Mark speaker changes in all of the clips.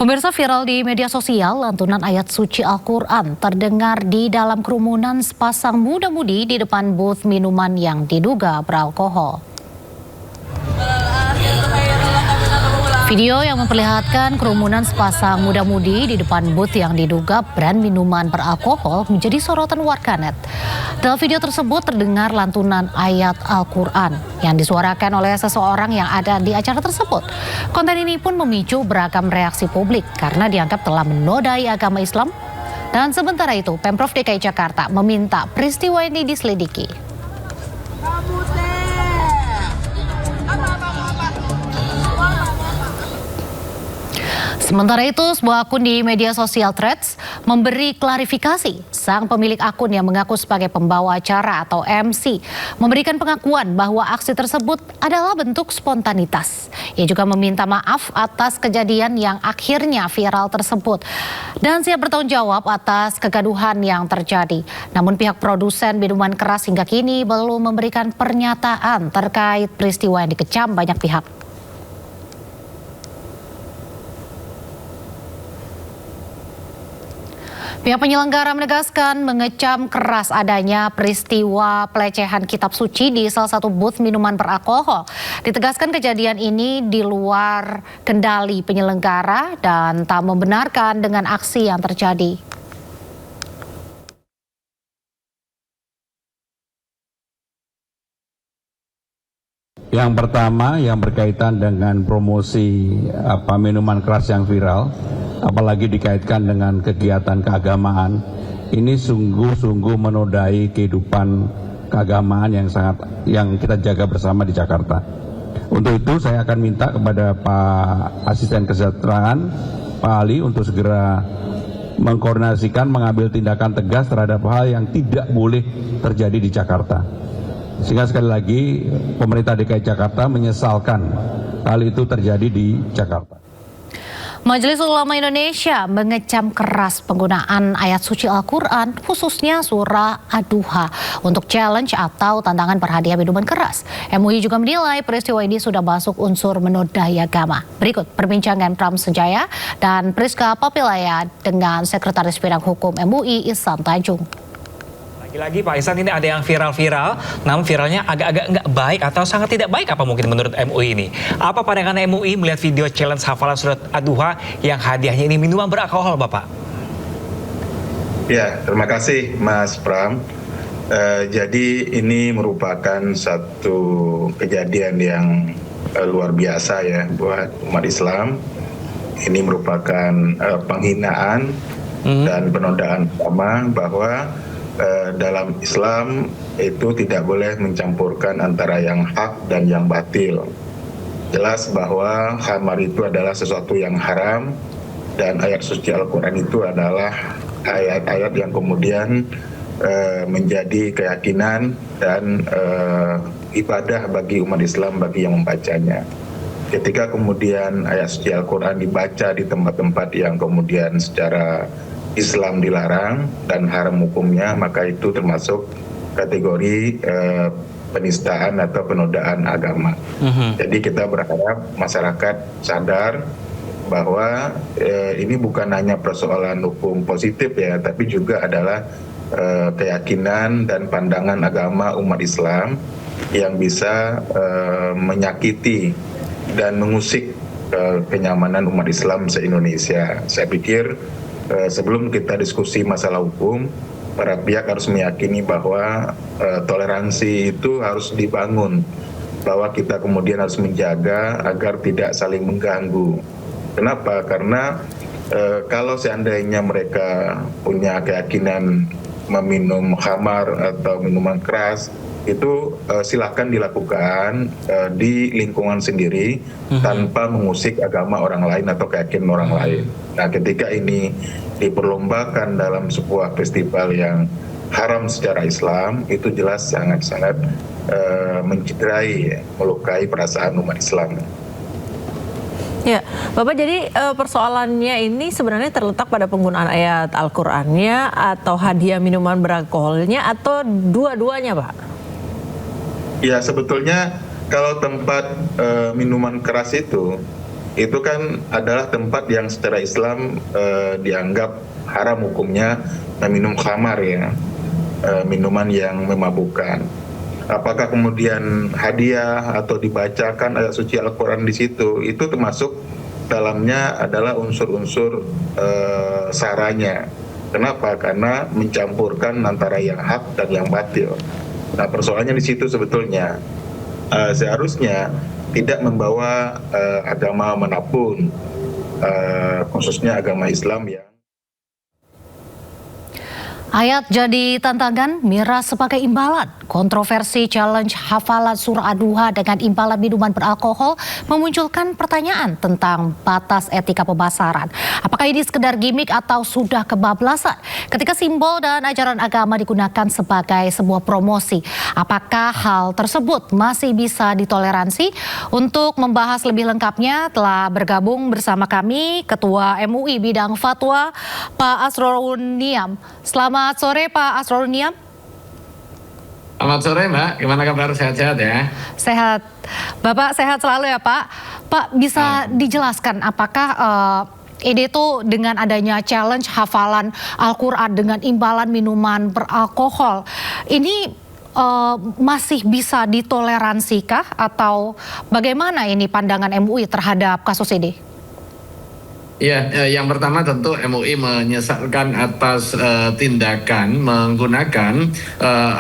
Speaker 1: Pemirsa, viral di media sosial, lantunan ayat suci Al-Quran terdengar di dalam kerumunan sepasang muda-mudi di depan booth minuman yang diduga beralkohol. Video yang memperlihatkan kerumunan sepasang muda-mudi di depan booth yang diduga brand minuman beralkohol menjadi sorotan warganet. Dalam video tersebut terdengar lantunan ayat Al-Quran yang disuarakan oleh seseorang yang ada di acara tersebut. Konten ini pun memicu beragam reaksi publik karena dianggap telah menodai agama Islam. Dan sementara itu, Pemprov DKI Jakarta meminta peristiwa ini diselidiki. Sementara itu, sebuah akun di media sosial Threads memberi klarifikasi. Sang pemilik akun yang mengaku sebagai pembawa acara atau MC memberikan pengakuan bahwa aksi tersebut adalah bentuk spontanitas. Ia juga meminta maaf atas kejadian yang akhirnya viral tersebut dan siap bertanggung jawab atas kegaduhan yang terjadi. Namun pihak produsen minuman keras hingga kini belum memberikan pernyataan terkait peristiwa yang dikecam banyak pihak. Pihak penyelenggara menegaskan mengecam keras adanya peristiwa pelecehan kitab suci di salah satu booth minuman beralkohol. Ditegaskan kejadian ini di luar kendali penyelenggara dan tak membenarkan dengan aksi yang terjadi.
Speaker 2: Yang pertama yang berkaitan dengan promosi minuman keras yang viral, apalagi dikaitkan dengan kegiatan keagamaan, ini sungguh-sungguh menodai kehidupan keagamaan yang kita jaga bersama di Jakarta. Untuk itu saya akan minta kepada Pak Asisten Kesejahteraan, Pak Ali, untuk segera mengkoordinasikan mengambil tindakan tegas terhadap hal yang tidak boleh terjadi di Jakarta. Sehingga sekali lagi pemerintah DKI Jakarta menyesalkan hal itu terjadi di Jakarta.
Speaker 1: Majelis Ulama Indonesia mengecam keras penggunaan ayat suci Al-Quran, khususnya surah Ad-Duha, untuk challenge atau tantangan berhadiah minuman keras. MUI juga menilai peristiwa ini sudah masuk unsur menodai agama. Berikut perbincangan Pram Senjaya dan Priska Papilaya dengan Sekretaris Bidang Hukum MUI Ihsan Tanjung.
Speaker 3: Lagi-lagi Pak Ihsan, ini ada yang viral-viral, namun viralnya agak-agak nggak baik atau sangat tidak baik apa mungkin menurut MUI ini? Apa pandangan MUI melihat video challenge hafalan surat Ad-Duha yang hadiahnya ini minuman beralkohol, Bapak?
Speaker 4: Ya, terima kasih Mas Pram. Jadi ini merupakan satu kejadian yang luar biasa ya buat umat Islam. Ini merupakan penghinaan dan penodaan agama, bahwa dalam Islam itu tidak boleh mencampurkan antara yang hak dan yang batil. Jelas bahwa khamar itu adalah sesuatu yang haram, dan ayat suci Al-Quran itu adalah ayat-ayat yang kemudian menjadi keyakinan dan ibadah bagi umat Islam, bagi yang membacanya. Ketika kemudian ayat suci Al-Quran dibaca di tempat-tempat yang kemudian secara Islam dilarang dan haram hukumnya, maka itu termasuk kategori penistaan atau penodaan agama. Jadi kita berharap masyarakat sadar bahwa ini bukan hanya persoalan hukum positif ya, tapi juga adalah keyakinan dan pandangan agama umat Islam yang bisa menyakiti dan mengusik kenyamanan umat Islam se-Indonesia. Saya pikir sebelum kita diskusi masalah hukum, para pihak harus meyakini bahwa toleransi itu harus dibangun, bahwa kita kemudian harus menjaga agar tidak saling mengganggu. Kenapa? Karena kalau seandainya mereka punya keyakinan meminum khamar atau minuman keras, itu silakan dilakukan di lingkungan sendiri tanpa mengusik agama orang lain atau keyakinan orang lain. Nah, ketika ini diperlombakan dalam sebuah festival yang haram secara Islam, itu jelas sangat-sangat mencederai, melukai perasaan umat Islam.
Speaker 5: Ya, Bapak, jadi persoalannya ini sebenarnya terletak pada penggunaan ayat Al-Qur'annya atau hadiah minuman beralkoholnya atau dua-duanya, Pak?
Speaker 4: Ya, sebetulnya kalau tempat minuman keras itu itu kan adalah tempat yang secara Islam dianggap haram hukumnya meminum khamar ya, minuman yang memabukkan. Apakah kemudian hadiah atau dibacakan ayat suci Al-Quran di situ, itu termasuk dalamnya adalah unsur-unsur saranya. Kenapa? Karena mencampurkan antara yang hak dan yang batil. Nah, persoalannya di situ sebetulnya. Seharusnya tidak membawa agama manapun, khususnya agama Islam yang
Speaker 1: Ayat jadi tantangan, miras sebagai imbalan. Kontroversi challenge hafalan surah Ad-Duha dengan imbalan minuman beralkohol memunculkan pertanyaan tentang batas etika pemasaran. Apakah ini sekedar gimmick atau sudah kebablasan? Ketika simbol dan ajaran agama digunakan sebagai sebuah promosi, apakah hal tersebut masih bisa ditoleransi? Untuk membahas lebih lengkapnya telah bergabung bersama kami Ketua MUI Bidang Fatwa, Pak Asrorun Niam. Selamat sore Pak Asrorun Niam.
Speaker 6: Selamat sore Mbak, gimana kabar? Sehat-sehat ya?
Speaker 1: Sehat. Bapak sehat selalu ya Pak. Pak bisa dijelaskan apakah ini tuh dengan adanya challenge hafalan Al-Quran dengan imbalan minuman beralkohol, ini masih bisa ditoleransikah atau bagaimana ini pandangan MUI terhadap kasus ini?
Speaker 6: Ya, yang pertama tentu MUI menyesalkan atas tindakan menggunakan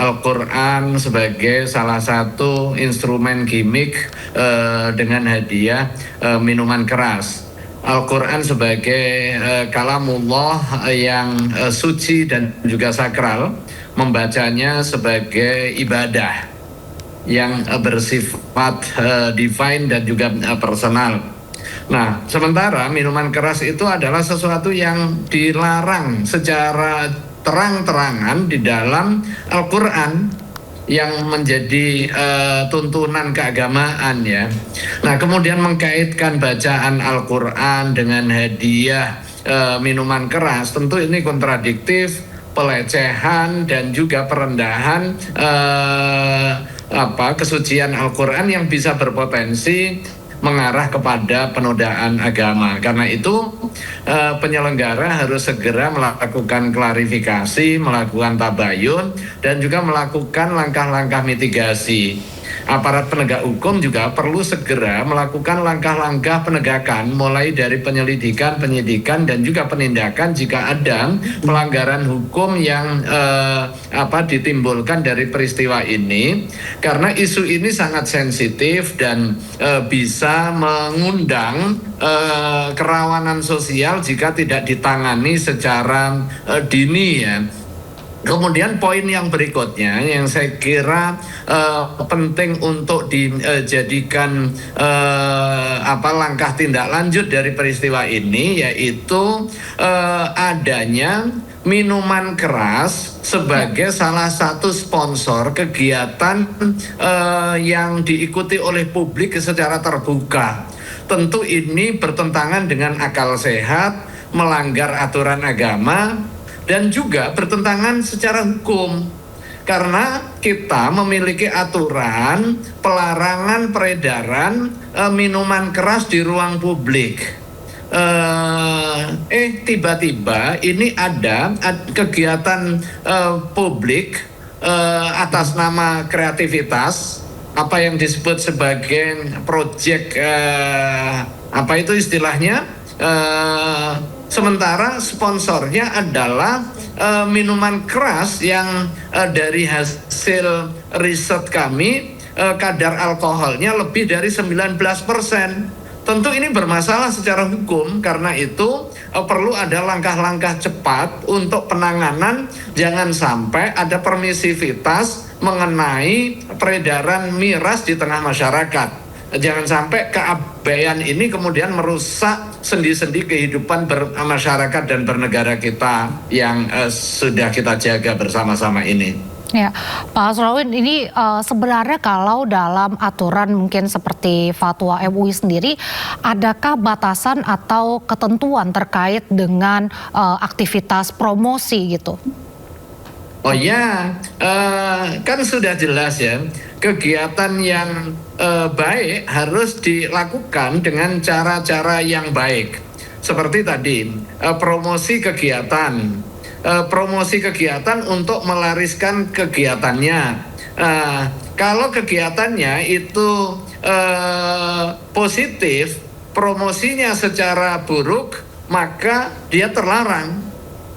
Speaker 6: Al-Quran sebagai salah satu instrumen gimmick dengan hadiah minuman keras. Al-Quran sebagai kalamullah yang suci dan juga sakral, membacanya sebagai ibadah yang bersifat divine dan juga personal. Nah, sementara minuman keras itu adalah sesuatu yang dilarang secara terang-terangan di dalam Al-Quran yang menjadi tuntunan keagamaan ya. Nah, kemudian mengkaitkan bacaan Al-Quran dengan hadiah minuman keras, tentu ini kontradiktif, pelecehan dan juga perendahan kesucian Al-Quran yang bisa berpotensi mengarah kepada penodaan agama. Karena itu penyelenggara harus segera melakukan klarifikasi, melakukan tabayun, dan juga melakukan langkah-langkah mitigasi. Aparat penegak hukum juga perlu segera melakukan langkah-langkah penegakan, mulai dari penyelidikan, penyidikan, dan juga penindakan jika ada pelanggaran hukum yang ditimbulkan dari peristiwa ini. Karena isu ini sangat sensitif dan bisa mengundang kerawanan sosial jika tidak ditangani secara dini ya. Kemudian poin yang berikutnya yang saya kira penting untuk dijadikan langkah tindak lanjut dari peristiwa ini, yaitu adanya minuman keras sebagai salah satu sponsor kegiatan yang diikuti oleh publik secara terbuka. Tentu ini bertentangan dengan akal sehat, melanggar aturan agama, dan juga bertentangan secara hukum. Karena kita memiliki aturan pelarangan peredaran minuman keras di ruang publik. Tiba-tiba ini ada kegiatan publik atas nama kreativitas, apa yang disebut sebagai proyek itu istilahnya, sementara sponsornya adalah minuman keras yang dari hasil riset kami kadar alkoholnya lebih dari 19%. Tentu ini bermasalah secara hukum, karena itu perlu ada langkah-langkah cepat untuk penanganan. Jangan sampai ada permisivitas mengenai peredaran miras di tengah masyarakat. Jangan sampai keabaian ini kemudian merusak sendi-sendi kehidupan bermasyarakat dan bernegara kita yang sudah kita jaga bersama-sama ini.
Speaker 1: Ya, Pak Asrorun, ini sebenarnya kalau dalam aturan mungkin seperti fatwa MUI sendiri, adakah batasan atau ketentuan terkait dengan aktivitas promosi gitu?
Speaker 6: Oh ya, kan sudah jelas ya, kegiatan yang baik harus dilakukan dengan cara-cara yang baik. Seperti tadi, promosi kegiatan untuk melariskan kegiatannya. Kalau kegiatannya itu positif, promosinya secara buruk, maka dia terlarang.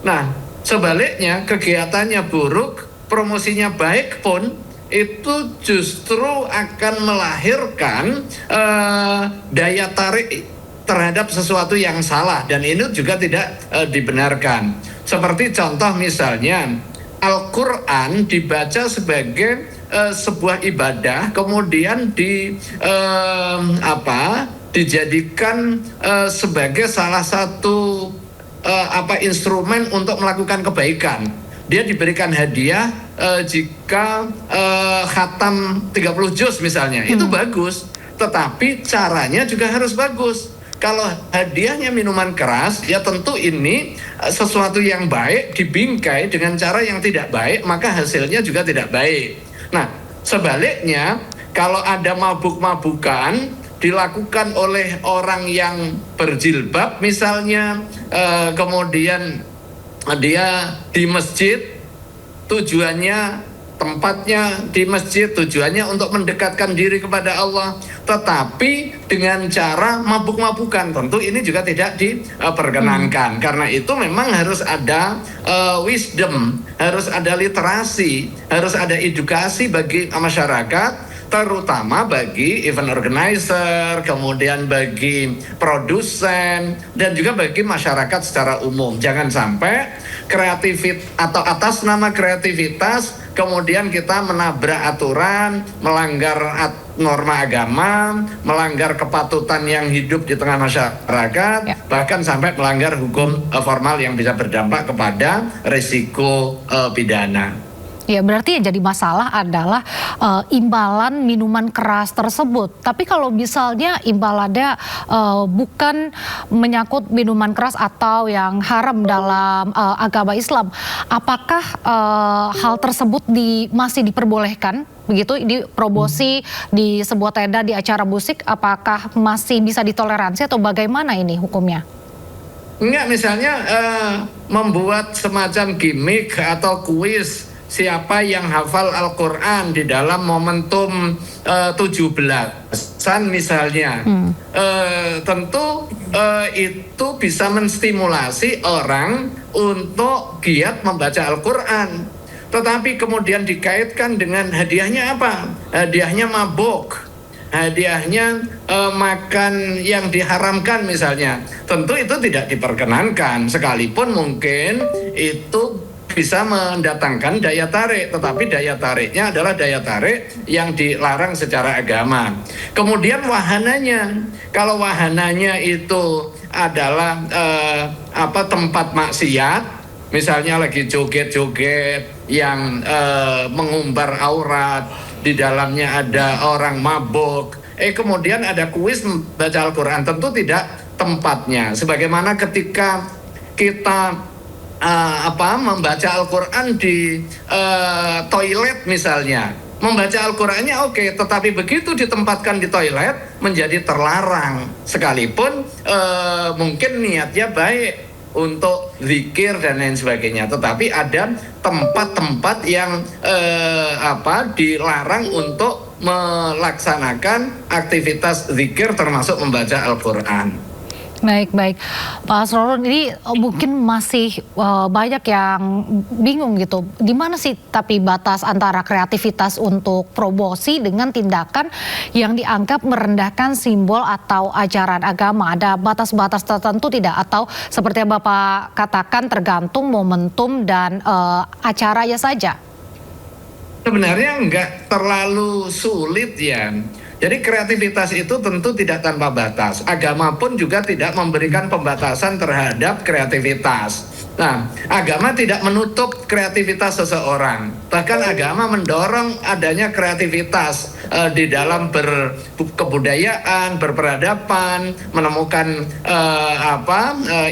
Speaker 6: Nah, sebaliknya kegiatannya buruk, promosinya baik pun itu justru akan melahirkan daya tarik terhadap sesuatu yang salah, dan ini juga tidak dibenarkan. Seperti contoh misalnya Al-Quran dibaca sebagai sebuah ibadah, kemudian dijadikan sebagai salah satu instrumen untuk melakukan kebaikan. Dia diberikan hadiah jika khatam 30 juz misalnya, itu bagus, tetapi caranya juga harus bagus. Kalau hadiahnya minuman keras, ya tentu ini sesuatu yang baik dibingkai dengan cara yang tidak baik, maka hasilnya juga tidak baik. Nah, sebaliknya kalau ada mabuk-mabukan dilakukan oleh orang yang berjilbab misalnya, kemudian dia di masjid, tujuannya tempatnya di masjid, tujuannya untuk mendekatkan diri kepada Allah, tetapi dengan cara mabuk-mabukan, tentu ini juga tidak diperkenankan. Karena itu memang harus ada wisdom, harus ada literasi, harus ada edukasi bagi masyarakat, terutama bagi event organizer, kemudian bagi produsen, dan juga bagi masyarakat secara umum. Jangan sampai kreativitas atau atas nama kreativitas kemudian kita menabrak aturan, melanggar norma agama, melanggar kepatutan yang hidup di tengah masyarakat, bahkan sampai melanggar hukum formal yang bisa berdampak kepada risiko pidana.
Speaker 1: Ya, berarti yang jadi masalah adalah imbalan minuman keras tersebut. Tapi kalau misalnya imbalannya bukan menyangkut minuman keras atau yang haram dalam agama Islam, apakah hal tersebut masih diperbolehkan? Begitu di promosi di sebuah tenda di acara musik, apakah masih bisa ditoleransi atau bagaimana ini hukumnya?
Speaker 6: Enggak, misalnya membuat semacam gimmick atau kuis siapa yang hafal Al-Quran di dalam momentum 17-an misalnya, tentu itu bisa menstimulasi orang untuk giat membaca Al-Quran. Tetapi kemudian dikaitkan dengan hadiahnya apa? Hadiahnya mabuk, hadiahnya makan yang diharamkan misalnya. Tentu itu tidak diperkenankan, sekalipun mungkin itu bisa mendatangkan daya tarik, tetapi daya tariknya adalah daya tarik yang dilarang secara agama. Kemudian wahananya, kalau wahananya itu adalah tempat maksiat, misalnya lagi joget-joget yang mengumbar aurat, di dalamnya ada orang mabuk, kemudian ada kuis membaca Al-Quran, tentu tidak tempatnya. Sebagaimana ketika kita membaca Al-Quran di toilet misalnya, membaca Al-Qurannya oke, tetapi begitu ditempatkan di toilet menjadi terlarang, sekalipun mungkin niatnya baik untuk zikir dan lain sebagainya, tetapi ada tempat-tempat yang dilarang untuk melaksanakan aktivitas zikir termasuk membaca Al-Quran.
Speaker 1: Baik, Pak Asrorun, ini mungkin masih banyak yang bingung gitu. Di mana sih tapi batas antara kreativitas untuk promosi dengan tindakan yang dianggap merendahkan simbol atau ajaran agama? Ada batas-batas tertentu tidak? Atau seperti yang Bapak katakan tergantung momentum dan acaranya saja?
Speaker 6: Sebenarnya enggak terlalu sulit ya. Jadi kreativitas itu tentu tidak tanpa batas. Agama pun juga tidak memberikan pembatasan terhadap kreativitas. Nah, agama tidak menutup kreativitas seseorang. Bahkan agama mendorong adanya kreativitas di dalam berkebudayaan, berperadaban, menemukan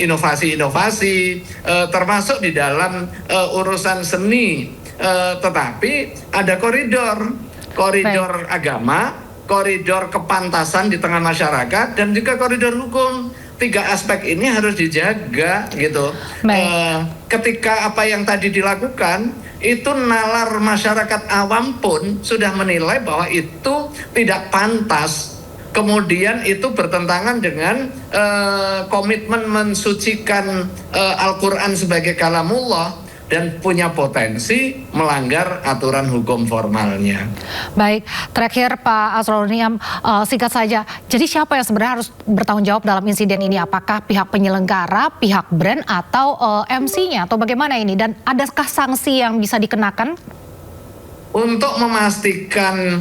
Speaker 6: inovasi-inovasi, termasuk di dalam urusan seni. tetapi ada koridor agama, koridor kepantasan di tengah masyarakat, dan juga koridor hukum. 3 aspek ini harus dijaga gitu. Ketika apa yang tadi dilakukan itu nalar masyarakat awam pun sudah menilai bahwa itu tidak pantas. Kemudian itu bertentangan dengan komitmen mensucikan Al-Quran sebagai kalamullah dan punya potensi melanggar aturan hukum formalnya.
Speaker 1: Baik, terakhir Pak Asrorun Niam, singkat saja. Jadi siapa yang sebenarnya harus bertanggung jawab dalam insiden ini? Apakah pihak penyelenggara, pihak brand, atau MC-nya? Atau bagaimana ini? Dan adakah sanksi yang bisa dikenakan?
Speaker 6: Untuk memastikan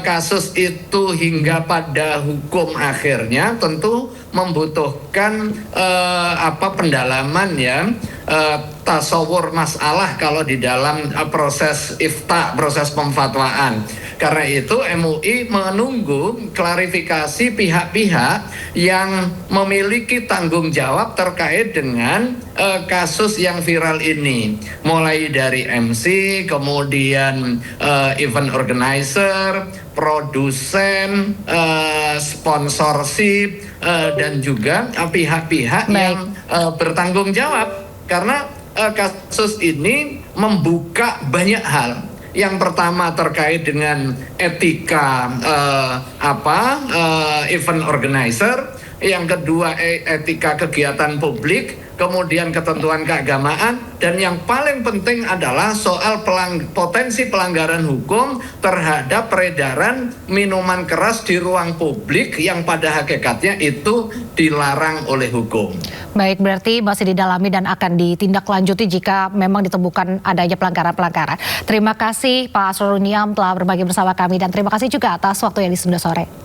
Speaker 6: kasus itu hingga pada hukum akhirnya tentu membutuhkan pendalaman ya, tasawur masalah kalau di dalam proses ifta, proses pemfatwaan. Karena itu MUI menunggu klarifikasi pihak-pihak yang memiliki tanggung jawab terkait dengan kasus yang viral ini. Mulai dari MC, kemudian event organizer, produsen, sponsorship, dan juga pihak-pihak yang bertanggung jawab. Karena kasus ini membuka banyak hal. Yang pertama terkait dengan etika event organizer, yang kedua etika kegiatan publik, kemudian ketentuan keagamaan, dan yang paling penting adalah soal potensi pelanggaran hukum terhadap peredaran minuman keras di ruang publik yang pada hakikatnya itu dilarang oleh hukum.
Speaker 1: Baik, berarti masih didalami dan akan ditindaklanjuti jika memang ditemukan adanya pelanggaran-pelanggaran. Terima kasih Pak Asrorun Niam telah berbagi bersama kami, dan terima kasih juga atas waktu yang di Sunda Sore.